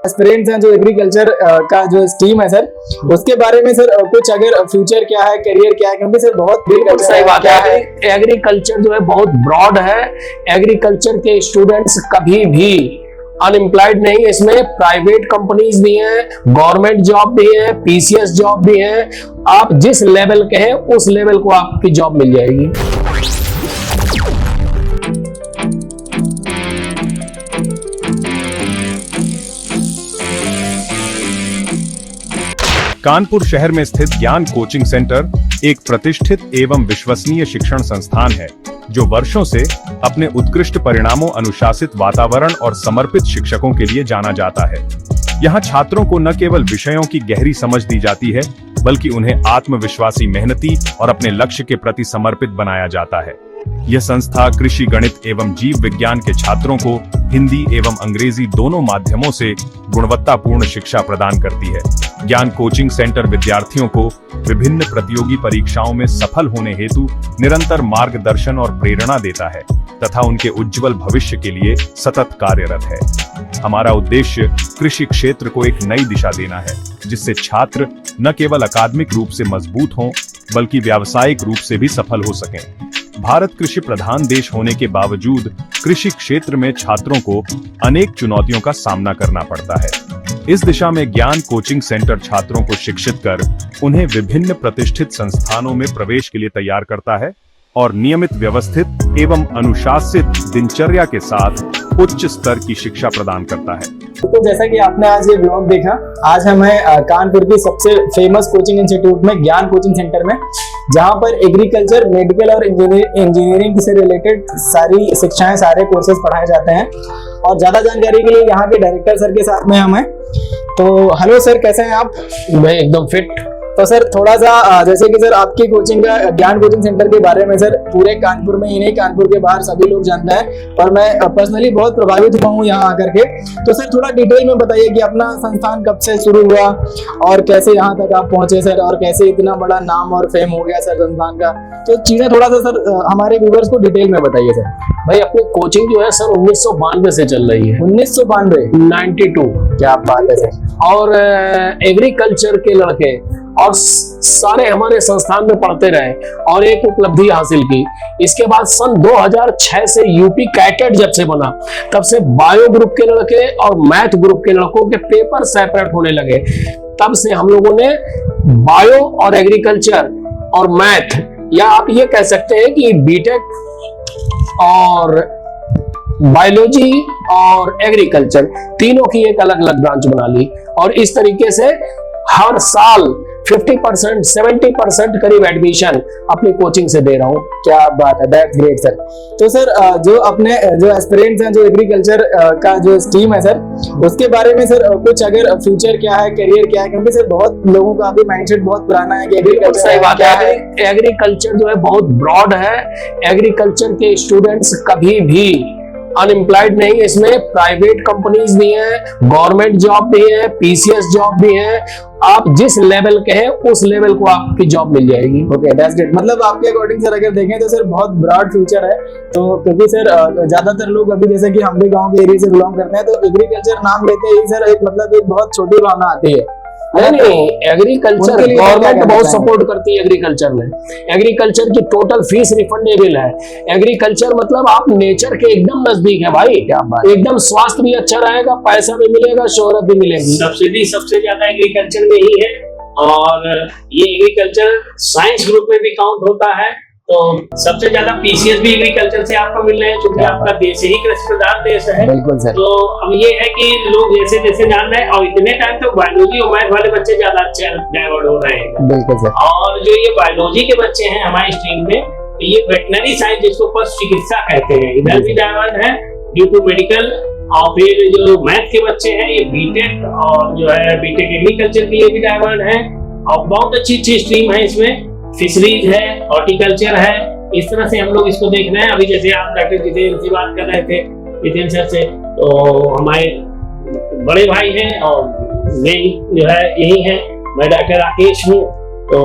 Aspirants हैं जो agriculture का जो स्ट्रीम है सर, उसके बारे में सर कुछ अगर फ्यूचर क्या है, करियर क्या है, क्योंकि सर बहुत बिल्कुल सही बात है। एग्रीकल्चर जो है बहुत ब्रॉड है। एग्रीकल्चर के स्टूडेंट्स कभी भी अनएम्प्लॉयड नहीं, इसमें प्राइवेट कंपनीज भी हैं, गवर्नमेंट जॉब भी है, पीसीएस जॉब भी है। आप जिस लेवल के हैं उस लेवल को आपकी जॉब मिल जाएगी। कानपुर शहर में स्थित ज्ञान कोचिंग सेंटर एक प्रतिष्ठित एवं विश्वसनीय शिक्षण संस्थान है जो वर्षों से अपने उत्कृष्ट परिणामों, अनुशासित वातावरण और समर्पित शिक्षकों के लिए जाना जाता है। यहाँ छात्रों को न केवल विषयों की गहरी समझ दी जाती है, बल्कि उन्हें आत्मविश्वासी, मेहनती और अपने लक्ष्य के प्रति समर्पित बनाया जाता है। यह संस्था कृषि, गणित एवं जीव विज्ञान के छात्रों को हिंदी एवं अंग्रेजी दोनों माध्यमों से गुणवत्तापूर्ण शिक्षा प्रदान करती है। ज्ञान कोचिंग सेंटर विद्यार्थियों को विभिन्न प्रतियोगी परीक्षाओं में सफल होने हेतु निरंतर मार्गदर्शन और प्रेरणा देता है तथा उनके उज्जवल भविष्य के लिए सतत कार्यरत है। हमारा उद्देश्य कृषि क्षेत्र को एक नई दिशा देना है, जिससे छात्र न केवल अकादमिक रूप से मजबूत हों, बल्कि व्यावसायिक रूप से भी सफल हो सकें। भारत कृषि प्रधान देश होने के बावजूद कृषि क्षेत्र में छात्रों को अनेक चुनौतियों का सामना करना पड़ता है। इस दिशा में ज्ञान कोचिंग सेंटर छात्रों को शिक्षित कर उन्हें विभिन्न प्रतिष्ठित संस्थानों में प्रवेश के लिए तैयार करता है और नियमित, व्यवस्थित एवं अनुशासित दिनचर्या के साथ उच्च स्तर की शिक्षा प्रदान करता है। तो जैसा कि आपने आज ये ब्लॉग देखा, आज हम हैं कानपुर की सबसे फेमस कोचिंग इंस्टीट्यूट में, ज्ञान कोचिंग सेंटर में, जहां पर एग्रीकल्चर, मेडिकल और इंजीनियरिंग से रिलेटेड सारी शिक्षाएं, सारे कोर्सेज पढ़ाए जाते हैं। और ज्यादा जानकारी के लिए यहाँ के डायरेक्टर सर के साथ में हम हैं। तो हेलो सर, कैसे हैं आप? मैं एकदम फिट। तो सर थोड़ा सा जैसे कि सर आपकी कोचिंग का, ज्ञान कोचिंग सेंटर के बारे में सर पूरे कानपुर में ही नहीं, कानपुर के बाहर सभी लोग जानते हैं, और मैं पर्सनली बहुत प्रभावित हुआ हूँ यहाँ आकर के। तो सर थोड़ा डिटेल में बताइए कि अपना संस्थान कब से शुरू हुआ और कैसे यहाँ तक आप पहुंचे सर, और कैसे इतना बड़ा नाम और फेम हो गया सर संस्थान का। तो चीजें थोड़ा सा सर हमारे व्यूअर्स को डिटेल में बताइए सर। भाई अपनी कोचिंग जो है सर 1992 से चल रही है। 1992? क्या बात है सर। और एग्रीकल्चर के लड़के और सारे हमारे संस्थान में पढ़ते रहे और एक उपलब्धि हासिल की। इसके बाद सन 2006 से यूपी कैटेट जब से बना, तब से बायो ग्रुप के लड़के और मैथ ग्रुप के लड़कों के पेपर सेपरेट होने लगे। तब से हम लोगों ने बायो और एग्रीकल्चर और मैथ, या आप ये कह सकते हैं कि बीटेक और बायोलॉजी और एग्रीकल्चर तीनों की एक अलग अलग ब्रांच बना ली। और इस तरीके से हर साल 50%, 70% करीब एडमिशन अपनी कोचिंग से दे रहा हूँ। क्या बात है, दैट्स ग्रेट सर। तो सर जो अपने जो एस्पिरेंट्स हैं जो एग्रीकल्चर का जो स्ट्रीम है सर, उसके बारे में सर कुछ अगर फ्यूचर क्या है, करियर क्या है, क्योंकि सर बहुत लोगों का अभी माइंडसेट बहुत पुराना है कि एग्रीकल्चर सही बात है। एग्रीकल्चर जो है बहुत ब्रॉड है। एग्रीकल्चर के स्टूडेंट्स कभी भी अनएम्प्लॉयड नहीं, इसमें प्राइवेट कंपनीज भी हैं, गवर्नमेंट जॉब भी है, पीसीएस जॉब भी है। आप जिस लेवल के हैं उस लेवल को आपकी जॉब मिल जाएगी। Okay, that's great. मतलब आपके अकॉर्डिंग सर अगर देखें तो सर बहुत ब्रॉड फ्यूचर है। तो क्योंकि सर ज्यादातर लोग अभी जैसे कि हम भी गांव के एरिया से बिलोंग करते हैं, तो एग्रीकल्चर नाम लेते ही सर एक मतलब एक बहुत छोटी भावना आती है। नहीं, एग्रीकल्चर गवर्नमेंट बहुत सपोर्ट करती है। एग्रीकल्चर में एग्रीकल्चर की टोटल फीस रिफंडेबल है। एग्रीकल्चर मतलब आप नेचर के एकदम नजदीक है भाई। क्या बात, एकदम स्वास्थ्य भी अच्छा रहेगा, पैसा भी मिलेगा, शोहरत भी मिलेगी। सब्सिडी सबसे ज्यादा एग्रीकल्चर में ही है, और ये एग्रीकल्चर साइंस ग्रुप में भी काउंट होता है। तो सबसे ज्यादा पीसीएस भी एग्रीकल्चर से आपको मिल रहे हैं, क्योंकि आपका देश ही कृषि प्रधान देश है। बिल्कुल सर। तो अब ये है कि लोग जैसे जैसे जान रहे हैं, और इतने टाइम तो बायोलॉजी और मैथ वाले बच्चे ज्यादा अच्छे डाइवर्ट हो रहे हैं। बिल्कुल सर। और जो ये बायोलॉजी के बच्चे हैं हमारे स्ट्रीम में, ये वेटनरी साइंस जिसको पशु चिकित्सा कहते हैं, इधर भी डाइवर्ट है ड्यू टू मेडिकल। और फिर जो मैथ के बच्चे हैं ये बीटेक और जो है बीटेक एग्रीकल्चर के लिए भी डाइवर्ट है। और बहुत अच्छी अच्छी स्ट्रीम है इसमें, फिशरीज है, हॉर्टिकल्चर है। इस तरह से हम लोग इसको देख रहे हैं। अभी जैसे आप डॉक्टर जितेंद्र से बात कर रहे थे, जितेंद्र सर से, तो हमारे बड़े भाई हैं और मैं जो है यही है, मैं डॉक्टर राकेश हूँ। तो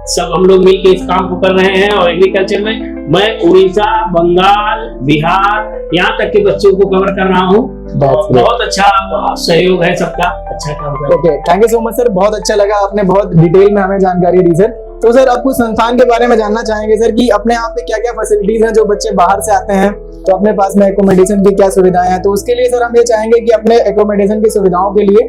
सब हम लोग मिलकर इस काम को कर रहे हैं। और एग्रीकल्चर में मैं उड़ीसा, बंगाल, बिहार यहाँ तक के बच्चों को कवर कर रहा हूँ। बहुत अच्छा सहयोग है सबका, अच्छा काम कर रहे हैं। Okay, thank you so much sir, बहुत अच्छा लगा, आपने बहुत डिटेल में हमें जानकारी दी सर। तो सर आपको संस्थान के बारे में जानना चाहेंगे सर कि अपने यहाँ पे क्या क्या फैसिलिटीज हैं, जो बच्चे बाहर से आते हैं तो अपने पास में एकोमोडेशन की क्या सुविधाएं हैं। तो उसके लिए सर हम ये चाहेंगे कि अपने एकोमोडेशन की सुविधाओं के लिए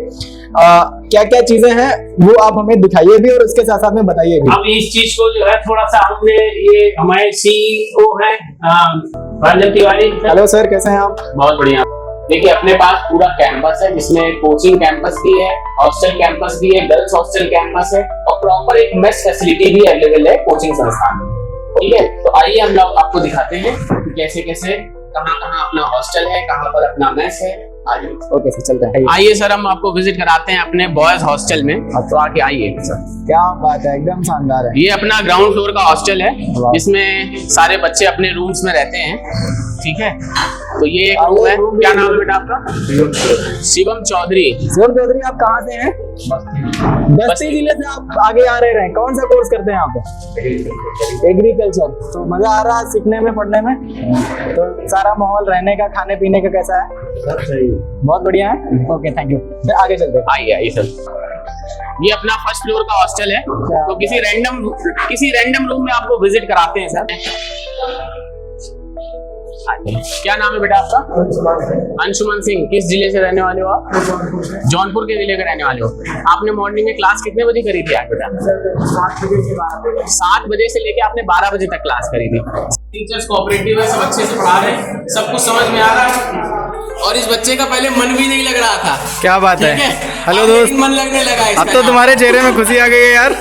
क्या क्या चीजें हैं वो आप हमें दिखाइए भी और उसके साथ साथ में बताइए भी। अब इस चीज को जो है थोड़ा सा हमने, ये हमारे सीईओ है राजन तिवारी। हेलो सर, कैसे हैं आप? बहुत बढ़िया। देखिए अपने पास पूरा कैंपस है जिसमें कोचिंग कैंपस भी है, हॉस्टल कैंपस भी है, गर्ल्स हॉस्टल कैंपस है और प्रॉपर एक मेस फैसिलिटी भी अवेलेबल है कोचिंग संस्थान में। ठीक है, तो आइए हम लोग आपको दिखाते हैं कि कैसे कैसे कहाँ अपना हॉस्टल है, कहाँ पर अपना मेस है। आइए। ओके सर, चलते हैं। आइए सर, हम आपको विजिट कराते हैं अपने बॉयज हॉस्टल में, तो आके आइए सर। क्या बात है, एकदम शानदार है। ये अपना ग्राउंड फ्लोर का हॉस्टल है जिसमें सारे बच्चे अपने रूम्स में रहते हैं। ठीक है, तो ये एक रूम है। क्या नाम है बेटा आपका? शिवम चौधरी। शिवम चौधरी, आप कहाँ से हैं? बस्ती जिले से आप आगे आ रहे हैं। कौन सा कोर्स करते हैं आप? एग्रीकल्चर। तो मजा आ रहा है सीखने में, पढ़ने में? तो सारा माहौल रहने का, खाने पीने का कैसा है? सब सही, बहुत बढ़िया है। Okay, thank you. फिर आगे चलते हैं। आइए सर, ये अपना फर्स्ट फ्लोर का हॉस्टल है। तो किसी रैंडम रूम में आपको विजिट कराते हैं सर। क्या नाम है बेटा आपका? अंशुमन सिंह। किस जिले से रहने वाले हो आप? जौनपुर के जिले के रहने वाले हो। आपने मॉर्निंग में क्लास कितने बजे करी थी आज बेटा? 7 बजे से लेके आपने 12 बजे तक क्लास करी थी। टीचर्स कोऑपरेटिव है, सब अच्छे से पढ़ा रहे हैं, सब कुछ समझ में आ रहा है। और इस बच्चे का पहले मन भी नहीं लग रहा था। क्या बात है। हेलो दोस्त, मन लगने लगा। अब तो तुम्हारे चेहरे में खुशी आ गई है यार।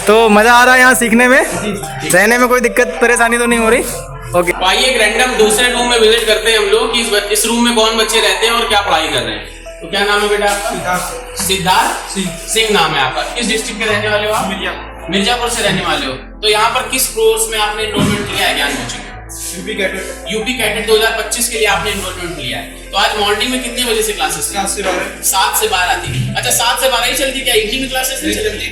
तो मजा आ रहा है यहाँ सीखने में, रहने में कोई दिक्कत परेशानी तो नहीं हो रही? ओके, तो आइए एक रैंडम दूसरे रूम में विजिट करते हैं हम लोग कि इस रूम में कौन बच्चे रहते हैं और क्या पढ़ाई कर रहे हैं। तो क्या नाम है बेटा आपका? सिद्धार्थ सिंह नाम है आपका। किस डिस्ट्रिक्ट के रहने वाले हो आप? मिर्जापुर से रहने वाले हो। तो यहाँ पर किस कोर्स में आपने एनरोलमेंट लिया है ज्ञान कोचिंग? यूपी कैडेट 2025 के लिए आपने एनरोलमेंट लिया है। तो आज मॉर्निंग में कितने बजे से क्लासेस? 7 से 12 थी। अच्छा, 7 से 12 ही चलती? क्या इवनिंग क्लासेस नहीं चलती?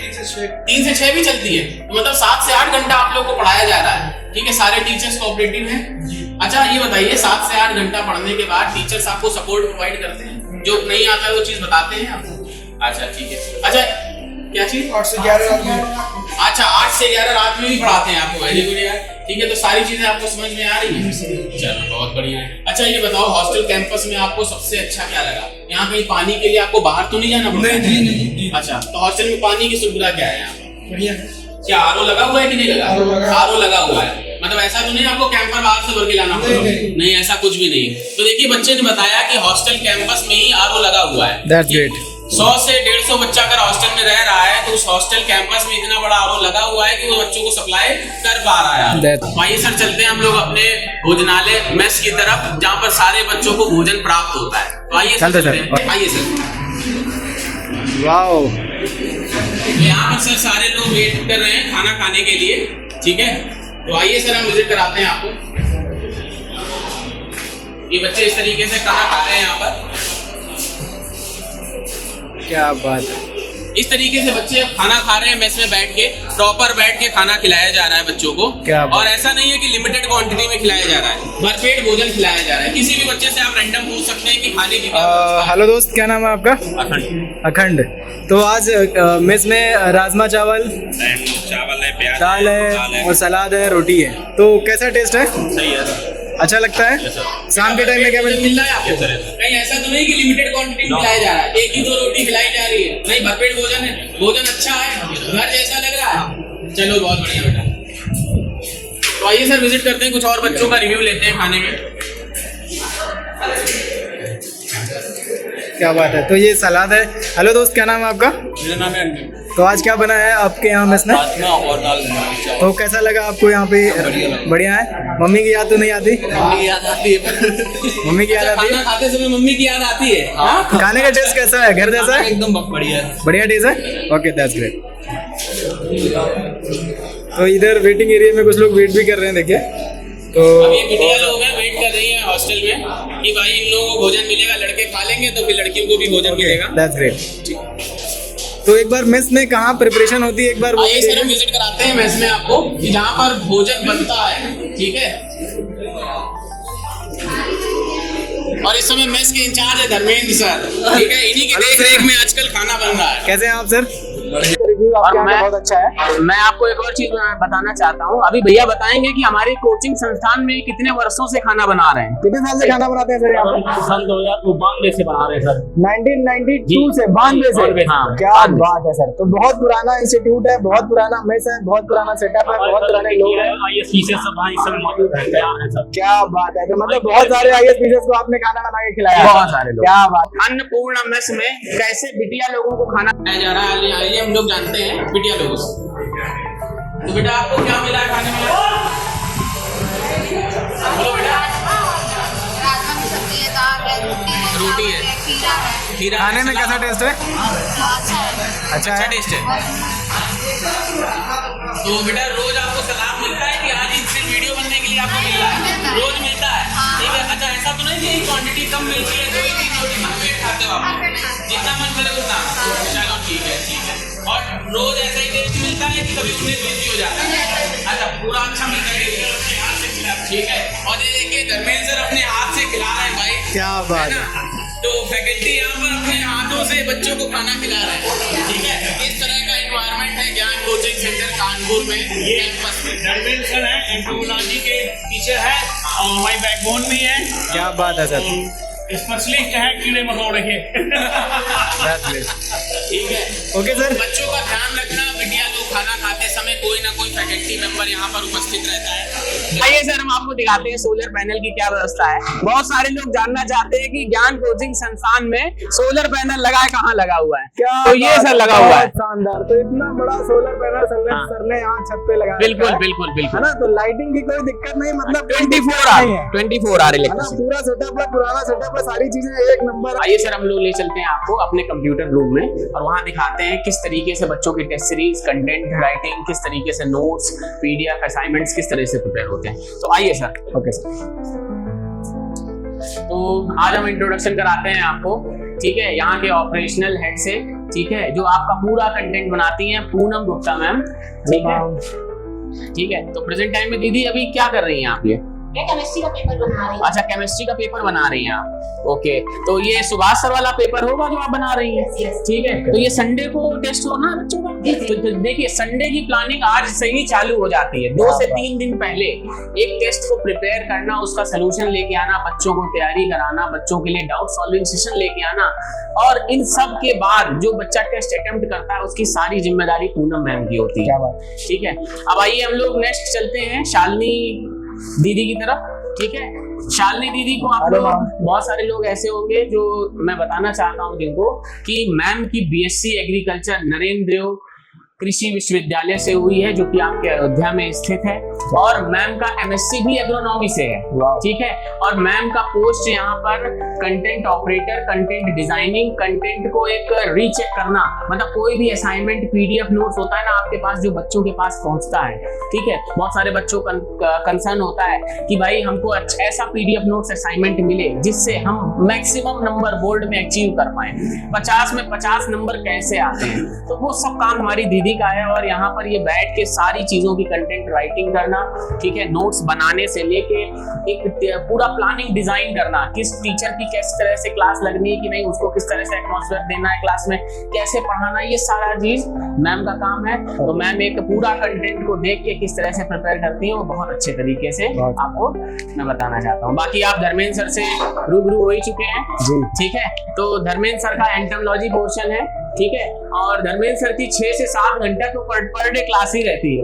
3 से 6 भी चलती है। तो मतलब 7 से 8 घंटा आप लोग को पढ़ाया जा रहा है। ठीक है, सारे टीचर्स कोऑपरेटिव हैं। अच्छा ये बताइए, 7 से 8 घंटा पढ़ने के बाद टीचर्स आपको सपोर्ट प्रोवाइड करते हैं? जो नहीं आता है वो चीज बताते हैं आपको? अच्छा ठीक है। अच्छा क्या चीज? 8 से 11 रात में। अच्छा 8 से 11 रात में भी पढ़ाते हैं आपको? वेरी गुड यार। ठीक है, तो सारी चीजें आपको समझ में आ रही है? चलो बहुत बढ़िया है। अच्छा ये बताओ, हॉस्टल कैंपस में आपको सबसे अच्छा क्या लगा? यहाँ कहीं पानी के लिए आपको बाहर तो नहीं जाना पड़ता? नहीं। अच्छा, तो हॉस्टल में पानी की सुविधा क्या है यहाँ पर? बढ़िया है। क्या आरओ लगा हुआ है कि नहीं लगा? आरओ लगा हुआ है। मतलब ऐसा तो नहीं आपको कैंपर बाहर से भर के लाना पड़ेगा? नहीं, ऐसा कुछ भी नहीं। तो देखिए बच्चे ने बताया कि हॉस्टल कैंपस में ही आरओ लगा हुआ है। That's great. 100 से 150 बच्चा अगर हॉस्टल में रह रहा है तो उस हॉस्टल कैंपस में इतना बड़ा आरओ लगा हुआ है कि वो बच्चों को सप्लाई कर पा रहा है। आइए सर, चलते हैं हम लोग अपने भोजनालय मेस की तरफ, जहाँ पर सारे बच्चों को भोजन प्राप्त होता है। तो आइए चलते सर। आइए सर। वाओ, यहाँ पर सर सारे लोग वेट कर रहे हैं खाना खाने के लिए। ठीक है, तो आइए सर हम विजिट कराते हैं आपको। ये बच्चे इस तरीके से खाना खा रहे हैं यहाँ पर। क्या बात है। इस तरीके से बच्चे खाना खा रहे हैं मेस में बैठ के, प्रॉपर बैठ के खाना खिलाया जा रहा है बच्चों को। और ऐसा नहीं है कि लिमिटेड क्वांटिटी में खिलाया जा रहा है, भरपेट भोजन खिलाया जा रहा है। किसी भी बच्चे से आप रैंडम पूछ सकते हैं कि खाने की हेलो दोस्त, क्या नाम है आपका? अखंड। तो आज मेस में राजमा चावल है, दाल है और सलाद है, रोटी है। तो कैसा टेस्ट है? सही है, अच्छा लगता है। शाम के टाइम में क्या मिल रहा है आपको? कहीं ऐसा तो नहीं कि लिमिटेड क्वांटिटी में खिलाया जा रहा है, 1 ही 2 रोटी खिलाई जा रही है? नहीं, भरपेट भोजन है, भोजन अच्छा है, घर जैसा लग रहा है। चलो बहुत बढ़िया बेटा। तो आइए सर विजिट करते हैं, कुछ और बच्चों का रिव्यू लेते हैं खाने में। क्या बात है। तो ये सलाद है। हेलो दोस्त, क्या नाम है आपका? मेरा नाम है। तो आज क्या बना है आपके यहाँ मेस में? और दाल। तो कैसा लगा आपको यहाँ पे? बढ़िया है। मम्मी की याद तो नहीं आती? मम्मी की याद आती है। मम्मी की याद आती है? खाना खाते समय मम्मी की याद आती है। हाँ? खाने का टेस्ट कैसा है? घर जैसा है? एकदम बढ़िया है। बढ़िया टेस्ट है। Okay, that's great. तो इधर वेटिंग एरिया में कुछ लोग वेट भी कर रहे हैं, देखिए। तो अभी बिटिया लोग हैं, वेट कर रही हैं हॉस्टल में कि भाई इन लोगों को भोजन मिलेगा, लड़के खा लेंगे तो फिर लड़कियों को भी भोजन मिलेगा। That's great. तो एक बार मेस में कहाँ प्रिपरेशन होती है एक बार वो आइए सर हम विजिट कराते हैं मेस में आपको कि जहाँ पर भोजन बनता है, ठीक है। और इस समय मेस के इंचार्ज है धर्मेंद्र सर, ठीक है। इन्हीं की देख रेख में आजकल खाना बन रहा है। कैसे हैं आप सर? रिव्यू आपके यहाँ का बहुत अच्छा है। मैं आपको एक और चीज बताना चाहता हूँ। अभी भैया बताएंगे कि हमारे कोचिंग संस्थान में कितने वर्षों से खाना बना रहे हैं। कितने साल से खाना बनाते हैं सर यहाँ पे? सन 2092 से बना रहे हैं सर। 1992 से 92 से। हाँ, क्या बात है सर। तो बहुत पुराना इंस्टीट्यूट है, बहुत पुराना मेस है, बहुत पुराना सेटअप है, बहुत पुराने लोग हैं। आईएएस पीसीएस सब भाई सब मौजूद हैं, तैयार हैं सब। क्या बात है। तो मतलब बहुत सारे आईएएस पीसीएस को आपने खाना बना के खिलाया। बहुत सारे लोग। क्या बात। अन्नपूर्णा मेस में कैसे बिटिया लोगों को खाना खाया जा रहा है, आइए हम लोग जानते हैं बिटिया लोगों से। तो बेटा आपको क्या मिला है खाने में? बोलो बेटा। राजमा की सब्जी है, दाल है, रोटी है, खीरा है। खीरा खाने में कैसा टेस्ट है? अच्छा है। अच्छा अच्छा है। टेस्ट है। तो बेटा रोज आपको सलाद मिलता है कि आज इससे वीडियो बनने के लिए आपको मिल रहा है? रोज मिलता है, ठीक है। अच्छा ऐसा तो नहीं कि क्वांटिटी कम मिलती है, 2-3 रोटी भर पेट खाते हो आप, जितना मन करे उतना? चलो ठीक है, ठीक है। और रोज ऐसा ही टेस्ट मिलता है कि कभी 19-20 भी हो जाता है? अच्छा पूरा अच्छा मिलता है टेस्ट, अपने हाथ से खिला, ठीक है। और ये देखिए धर्मेंद्र सर अपने हाथ से खिला रहे हैं भाई, क्या बात है। तो फैकल्टी यहाँ पर अपने हाथों से बच्चों को खाना खिला रहे हैं, ठीक है। इस तरह का एनवायरनमेंट है ज्ञान कोचिंग सेंटर कानपुर में, ये कैंपस में। धर्मेंद्र सर है, एंटोमोलॉजी के टीचर है और हमारी बैकबोन भी है। क्या बात है सर। स्पेशलिस्ट है कीड़े मकोड़े के। ठीक है। Okay sir. बच्चों का ध्यान रखना, बिटिया लोग खाना खाते समय कोई ना कोई फैकल्टी मेंबर यहाँ पर उपस्थित रहता है। आइए सर हम आपको दिखाते हैं सोलर पैनल की क्या व्यवस्था है। बहुत सारे लोग जानना चाहते हैं कि ज्ञान कोचिंग संस्थान में सोलर पैनल लगा है, कहाँ लगा हुआ है। क्या तो ये बात सर है, लगा हुआ है। बहुत शानदार। तो इतना बड़ा सोलर पैनल हाँ। सर ने यहाँ छत पे लगाया बिल्कुल है। बिल्कुल है बिल्कुल। ना। तो लाइटिंग की कोई दिक्कत नहीं, मतलब 24 आवर नहीं है। 24 आवर है ना। इलेक्ट्रिसिटी। पूरा सेटअप है, पुराना सेटअप है, सारी चीजें एक नंबर। आइए सर हम लोग ले चलते हैं आपको अपने कंप्यूटर रूम में और वहां दिखाते हैं किस तरीके से बच्चों की टेस्ट सीरीज, कंटेंट राइटिंग, किस तरीके से नोट्स, पीडीएफ असाइनमेंट्स किस तरह से प्रिपेयर होते हैं। तो आइए सर। Okay sir. तो आज हम इंट्रोडक्शन कराते हैं आपको, ठीक है, यहाँ के ऑपरेशनल हेड से, ठीक है, जो आपका पूरा कंटेंट बनाती हैं पूनम गुप्ता मैम, ठीक है। ठीक है। तो प्रेजेंट टाइम में दीदी अभी क्या कर रही हैं आप? ये केमिस्ट्री का पेपर बना रही हूँ। अच्छा केमिस्ट्री का पेपर बना रही हैं आप। ओके। तो ये सुभाष सर वाला पेपर होगा जो आप बना रही हैं, ठीक है। तो ये संडे को टेस्ट होना है बच्चों का। तो देखिए संडे की प्लानिंग आज से ही चालू हो जाती है। 2 से 3 दिन पहले एक टेस्ट को प्रिपेयर करना, उसका सोल्यूशन लेके आना, बच्चों को तैयारी कराना, बच्चों के लिए डाउट सॉल्विंग सेशन लेके आना, और इन सब के बाद जो बच्चा टेस्ट अटेम्प्ट करता है उसकी सारी जिम्मेदारी पूनम मैम की होती है, ठीक है। अब आइए हम लोग नेक्स्ट चलते हैं शालिनी दीदी की तरफ, ठीक है। शालिनी दीदी को आप लोग, बहुत सारे लोग ऐसे होंगे जो मैं बताना चाहता हूं जिनको कि मैम की बीएससी एग्रीकल्चर नरेंद्र देव कृषि विश्वविद्यालय से हुई है, जो कि आपके अयोध्या में स्थित है, और मैम का एमएससी भी एग्रोनॉमी से है, ठीक है। और मैम का पोस्ट यहाँ पर content operator, content designing, content को एक रीचेक करना, मतलब कोई भी असाइनमेंट पीडीएफ नोट्स होता है ना आपके पास जो बच्चों के पास पहुंचता है, ठीक है। बहुत सारे बच्चों का कंसर्न होता है कि भाई हमको ऐसा पीडीएफ नोट्स असाइनमेंट मिले जिससे हम मैक्सिमम नंबर बोर्ड में अचीव कर पाए। 50 में 50 नंबर कैसे आते हैं, तो वो सब काम हमारी दीदी का है। और यहाँ पर ये बैठ के सारी चीजों की कंटेंट राइटिंग करना, ठीक है, नोट्स बनाने से लेके एक पूरा प्लानिंग डिजाइन करना, किस टीचर की किस तरह से क्लास लगनी है कि नहीं, उसको किस तरह से एटमॉस्फेयर देना है क्लास में, कैसे पढ़ाना, ये सारा चीज मैम का काम है। तो मैम एक पूरा कंटेंट को देख के किस तरह से प्रिपेयर करती है वो बहुत अच्छे तरीके से आपको मैं बताना चाहता हूँ। बाकी आप धर्मेंद्र सर से रूबरू हो ही चुके हैं, ठीक है। तो धर्मेंद्र सर का एंटोमोलॉजी पोर्शन है, ठीक है, और धर्मेंद्र सर की 6 से 7 घंटा तो पर डे क्लास ही रहती है।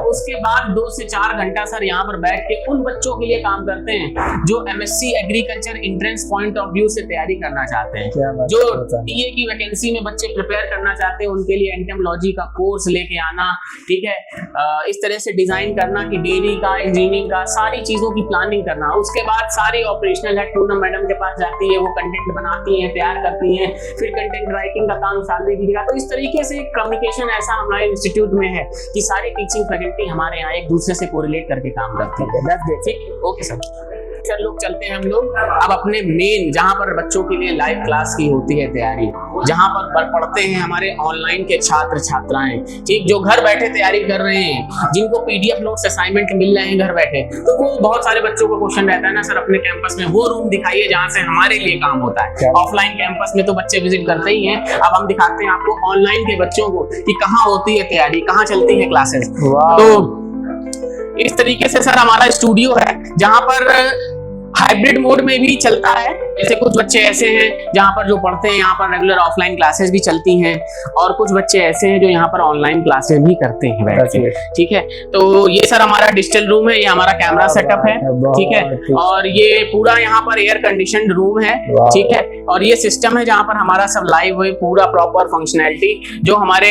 उसके बाद 2 से 4 घंटा सर यहाँ पर बैठ के उन बच्चों के लिए काम करते हैं जो MSc agriculture entrance point of view से तैयारी करना चाहते हैं, जो टीए की वैकेंसी में बच्चे प्रिपेयर करना चाहते हैं, उनके लिए एंटोमोलॉजी का कोर्स लेके आना, ठीक है। इस तरह से डिजाइन करना कि डेयरी का, इंजीनियरिंग का, सारी चीजों की प्लानिंग करना। उसके बाद सारी ऑपरेशनल हेड पूनम मैडम के पास जाती है, वो कंटेंट बनाती है, तैयार करती है, फिर कंटेंट राइटिंग का काम दीजिएगा। तो इस तरीके से कम्युनिकेशन ऐसा हमारे इंस्टीट्यूट में है कि सारी टीचिंग फैकल्टी हमारे यहाँ एक दूसरे से कोरिलेट करके काम करती है। ठीक, ओके सर। सर लोग चलते हैं हम लोग अब अपने मेन जहाँ पर बच्चों के लिए लाइव क्लास की होती है तैयारी, जहाँ पर पढ़ते हैं हमारे ऑनलाइन के छात्र छात्राएं, ठीक, जो घर बैठे तैयारी कर रहे हैं, जिनको पीडीएफ नोट्स असाइनमेंट मिल रहे हैं घर बैठे। तो वो बहुत सारे बच्चों को क्वेश्चन रहता है ना, सर अपने कैंपस में वो रूम दिखाइए जहाँ से हमारे लिए काम होता है। ऑफलाइन कैंपस में तो बच्चे विजिट करते ही हैं, अब हम दिखाते हैं आपको ऑनलाइन के बच्चों को कि कहाँ होती है तैयारी, कहाँ चलती है क्लासेस। तो इस तरीके से सर हमारा स्टूडियो है जहां पर हाइब्रिड मोड में भी चलता है। जैसे कुछ बच्चे ऐसे हैं जहां पर जो पढ़ते हैं यहाँ पर रेगुलर ऑफलाइन क्लासेस भी चलती हैं, और कुछ बच्चे ऐसे हैं जो यहाँ पर ऑनलाइन क्लासेस भी करते हैं बैठ के, ठीक है। तो ये सर हमारा डिजिटल रूम है, ये हमारा कैमरा सेटअप है, ठीक है, और ये पूरा यहाँ पर एयर कंडीशनड रूम है, ठीक है, और ये सिस्टम है जहाँ पर हमारा सब लाइव है, पूरा प्रॉपर फंक्शनैलिटी। जो हमारे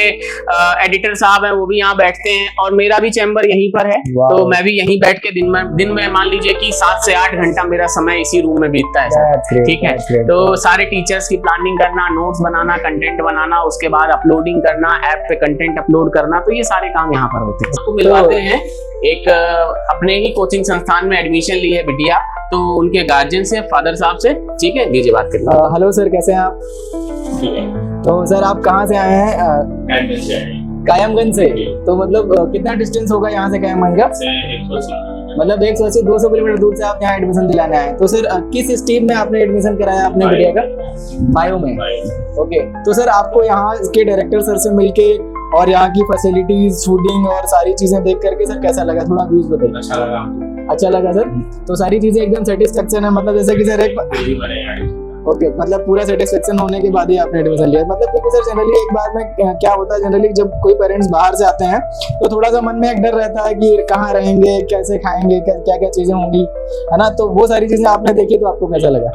एडिटर साहब है वो भी यहाँ बैठते हैं, और मेरा भी चैम्बर यहीं पर है, तो मैं भी यहीं बैठ के दिन में मान लीजिए कि 7 से 8 घंटा मेरा समय इसी रूम में बीतता है सर, ठीक है। तो सारे टीचर्स की प्लानिंग करना, नोट्स बनाना, कंटेंट बनाना, उसके बाद अपलोडिंग करना, ऐप पे कंटेंट अपलोड करना, तो ये सारे काम यहाँ पर होते हैं। सबको मिलवाते हैं। एक अपने ही कोचिंग संस्थान में एडमिशन ली है बिटिया, तो उनके गार्जियन से, फादर साहब से, ठीक है, दीजिए बात करिए। हेलो सर, कैसे हैं आप? तो सर आप कहाँ से आए हैं? कायमगंज से। तो मतलब कितना डिस्टेंस होगा यहाँ से कायमगंज का? मतलब 180-200 किलोमीटर दूर से आप यहाँ एडमिशन दिलाने आए। तो सर किस स्ट्रीम में आपने एडमिशन कराया अपने बिटिया का? बायो में। ओके, तो सर आपको यहाँ के डायरेक्टर सर से मिलके और यहाँ की फैसिलिटीज, शूटिंग और सारी चीजें देख करके सर कैसा लगा? थोड़ा व्यूज बताइए। अच्छा लगा सर? तो सारी चीजें एकदम सेटिस्फेक्शन है, मतलब जैसे कि सर एक ओके, मतलब पूरा सेटिस्फेक्शन होने के बाद ही आपने एडमिशन लिया। मतलब क्योंकि सर जनरली एक बार में क्या होता है, जनरली जब कोई पेरेंट्स बाहर से आते हैं तो थोड़ा सा मन में एक डर रहता है कि कहाँ रहेंगे, कैसे खाएंगे, क्या क्या चीजें होंगी, है ना। तो वो सारी चीजें आपने देखी, तो आपको कैसा लगा?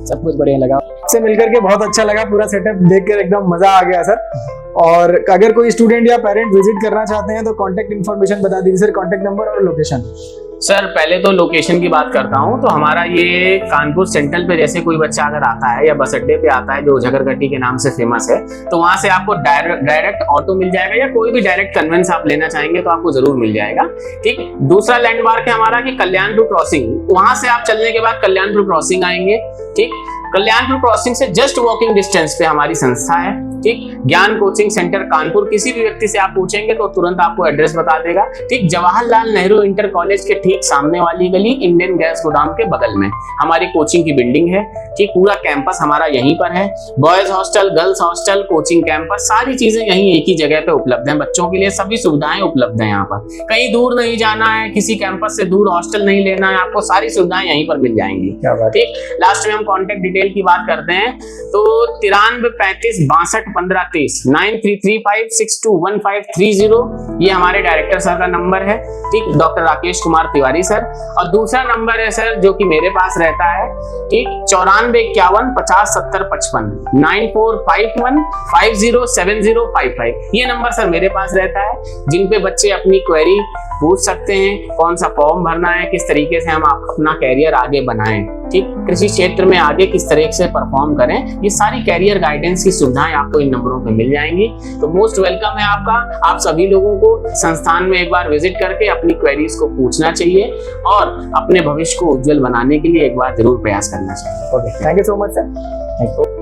सब कुछ बढ़िया लगा? आपसे मिलकर के बहुत अच्छा लगा, पूरा सेटअप देख कर एकदम मजा आ गया सर। और अगर कोई स्टूडेंट या पेरेंट विजिट करना चाहते हैं तो कॉन्टेक्ट इन्फॉर्मेशन बता दीजिए सर, कॉन्टेक्ट नंबर और लोकेशन। सर पहले तो लोकेशन की बात करता हूँ, तो हमारा ये कानपुर सेंट्रल पे जैसे कोई बच्चा अगर आता है या बस अड्डे पे आता है जो झगरगट्टी के नाम से फेमस है, तो वहां से आपको डायरेक्ट ऑटो मिल जाएगा, या कोई भी डायरेक्ट कन्वेंस आप लेना चाहेंगे तो आपको जरूर मिल जाएगा, ठीक। दूसरा लैंडमार्क है हमारा कि कल्याणपुर क्रॉसिंग, वहां से आप चलने के बाद कल्याणपुर क्रॉसिंग आएंगे, ठीक। कल्याणपुर क्रॉसिंग से जस्ट वॉकिंग डिस्टेंस पे हमारी संस्था है, ठीक। ज्ञान कोचिंग सेंटर कानपुर, किसी भी व्यक्ति से आप पूछेंगे तो तुरंत आपको एड्रेस बता देगा, ठीक। जवाहरलाल नेहरू इंटर कॉलेज के ठीक सामने वाली गली, इंडियन गैस गोदाम के बगल में हमारी कोचिंग की बिल्डिंग है, ठीक। पूरा कैंपस हमारा यहीं पर है, boys hostel, girls hostel, coaching campus, सारी चीजें यहीं एक ही जगह पे उपलब्ध हैं। बच्चों के लिए सभी सुविधाएं उपलब्ध हैं यहाँ पर, कहीं दूर नहीं जाना है, किसी कैंपस से दूर हॉस्टल नहीं लेना है, आपको सारी सुविधाएं यहीं पर मिल जाएंगी, ठीक। लास्ट में हम कॉन्टेक्ट डिटेल की बात करते हैं तो 93 35 62 15 23 9335621530, ये हमारे डायरेक्टर सर का नंबर है, ठीक। Doctor Rakesh Kumar Tiwari sir. और दूसरा नंबर है सर जो कि मेरे पास रहता है, ठीक, 94 51 50 70 55 9451 507055, ये नंबर सर मेरे पास रहता है, जिन पे बच्चे अपनी क्वेरी पूछ सकते हैं, कौन सा फॉर्म भरना है, किस तरीके से हम अपना कैरियर आगे बनाएं, ठीक। कृषि क्षेत्र में आगे किस तरह से परफॉर्म करें, ये सारी कैरियर गाइडेंस की सुविधाएं आपको इन नंबरों पे मिल जाएंगी। तो मोस्ट वेलकम है आपका, आप सभी लोगों को संस्थान में एक बार विजिट करके अपनी क्वेरीज को पूछना चाहिए और अपने भविष्य को उज्जवल बनाने के लिए एक बार जरूर प्रयास करना चाहिए। Okay, thank you so much sir.